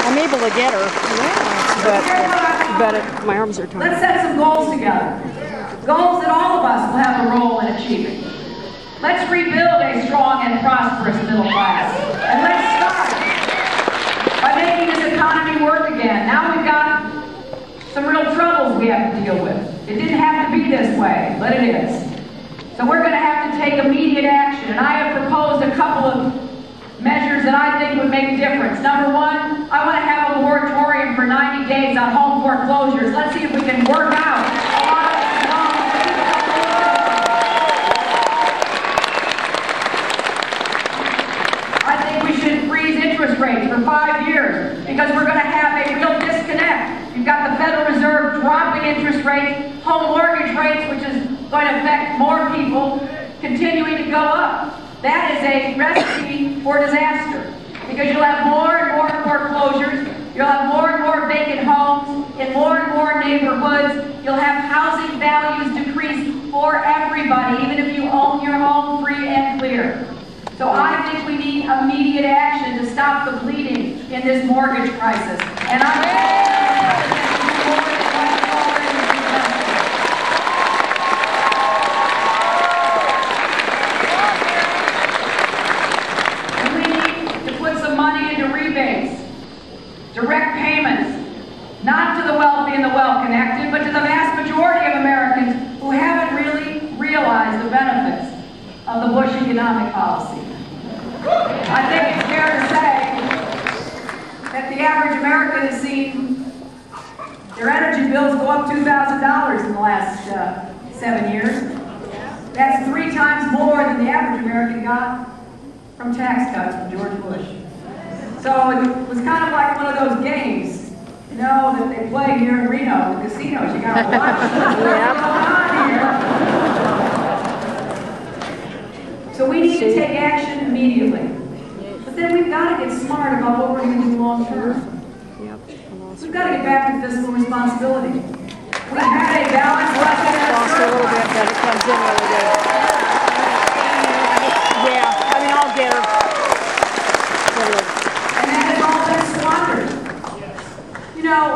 I'm able to get her, but my arms are tired. Let's set some goals together. Goals that all of us will have a role in achieving. Let's rebuild a strong and prosperous middle class. And let's start by making this economy work again. Now we've got some real troubles we have to deal with. It didn't have to be this way, but it is. So we're going to have to take immediate action. And I have proposed a couple of measures that I think would make a difference. Number one, I want to have a moratorium for 90 days on home foreclosures. Let's see if we can work out a lot of I think we should freeze interest rates for 5 years because we're going to have a real disconnect. You've got the Federal Reserve dropping interest rates, home mortgage rates, which is going to affect more people, continuing to go up. That is a recipe for disaster because you'll have more and more foreclosures, you'll have more and more vacant homes in more and more neighborhoods, you'll have housing values decrease for everybody, even if you own your home free and clear. So I think we need immediate action to stop the bleeding in this mortgage crisis. And direct payments, not to the wealthy and the well-connected, but to the vast majority of Americans who haven't really realized the benefits of the Bush economic policy. I think it's fair to say that the average American has seen their energy bills go up $2,000 in the last 7 years. That's 3 times more than the average American got from tax cuts from George Bush. So it was kind of like one of those games, you know, that they play here in Reno, the casinos. You got to watch what's going on here. So we need to take action immediately. But then we've got to get smart about what we're going to do long term. We've got to get back to fiscal responsibility. We had a balanced budget. Lost a little bit, but it comes in really good. Yeah, I mean, I'll get her. You know,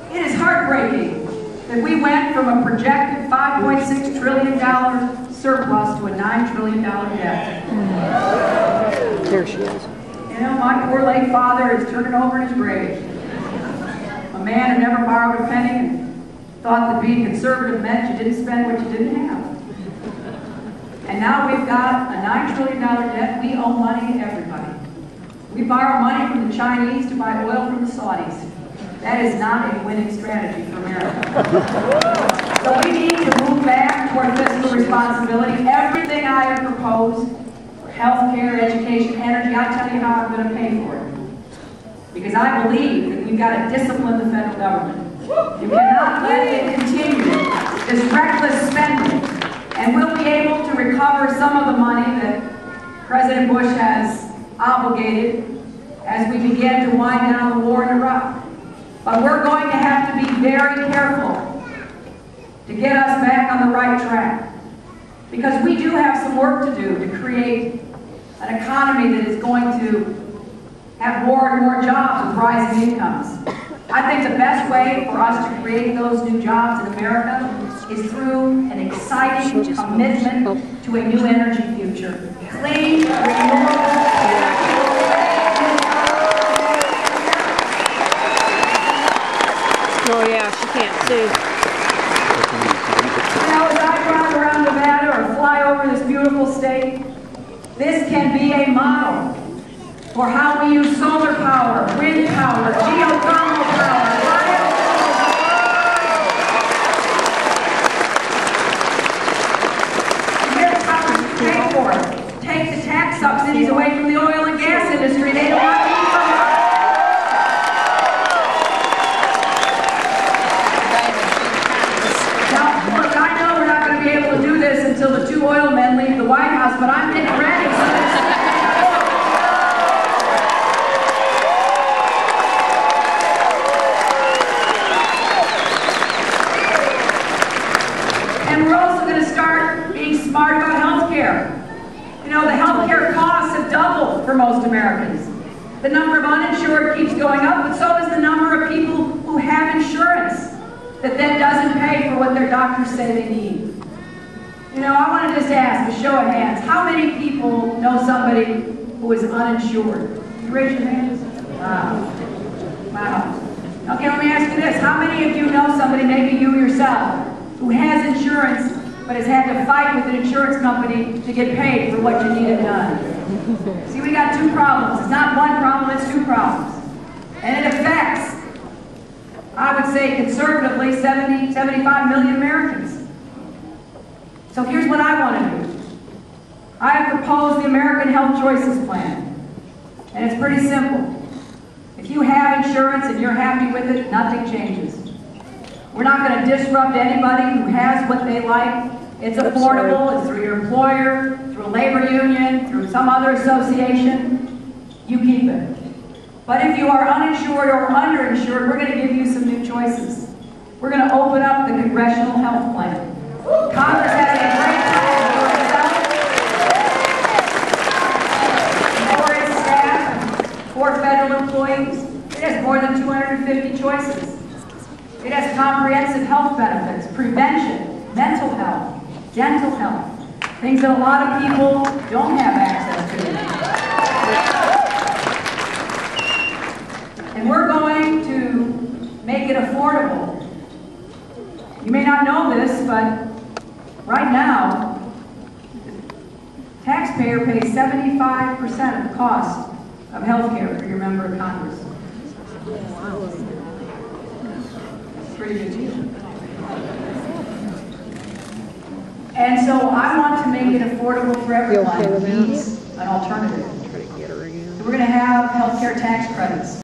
it is heartbreaking that we went from a projected $5.6 trillion surplus to a $9 trillion debt. There she is. You know, my poor late father is turning over in his grave. A man who never borrowed a penny and thought that being conservative meant you didn't spend what you didn't have. And now we've got a $9 trillion debt. We owe money to everybody. We borrow money from the Chinese to buy oil from the Saudis. That is not a winning strategy for America. So we need to move back toward fiscal responsibility. Everything I have proposed for health care, education, energy, I'll tell you how I'm going to pay for it. Because I believe that we've got to discipline the federal government. You cannot let it continue this reckless spending. And we'll be able to recover some of the money that President Bush has obligated as we begin to wind down the war in Iraq. But we're going to have to be very careful to get us back on the right track. Because we do have some work to do to create an economy that is going to have more and more jobs with rising incomes. I think the best way for us to create those new jobs in America is through an exciting commitment to a new energy future. Clean, renewable energy. Oh yeah, she can't see. You know, as I drive around Nevada or fly over this beautiful state, this can be a model for how we use solar power, wind power, geothermal power, here's how we pay for it. Take the tax subsidies away from the oil and gas industry. They don't want to keep them. Until the 2 oil men leave the White House, but I'm getting ready. And we're also going to start being smart about health care. You know, the health care costs have doubled for most Americans. The number of uninsured keeps going up, but so does for what their doctors say they need. You know, I want to just ask, a show of hands, how many people know somebody who is uninsured? You raise your hands? Wow. Wow. Okay, let me ask you this. How many of you know somebody, maybe you yourself, who has insurance but has had to fight with an insurance company to get paid for what you needed done? See, we got two problems. It's not one problem, it's two problems. And it affects, I would say conservatively, 70, 75 million Americans. So here's what I want to do. I have proposed the American Health Choices Plan. And it's pretty simple. If you have insurance and you're happy with it, nothing changes. We're not going to disrupt anybody who has what they like. It's affordable, it's through your employer, through a labor union, through some other association. You keep it. But if you are uninsured or underinsured, we're going to give you some new choices. We're going to open up the Congressional Health Plan. Congress has a great plan for its staff, for federal employees. It has more than 250 choices. It has comprehensive health benefits, prevention, mental health, dental health, things that a lot of people don't have access to. And we're going to make it affordable. You may not know this, but right now, the taxpayer pays 75% of the cost of health care for your member of Congress. Pretty good deal. And so I want to make it affordable for everyone who needs an alternative. So we're going to have health care tax credits.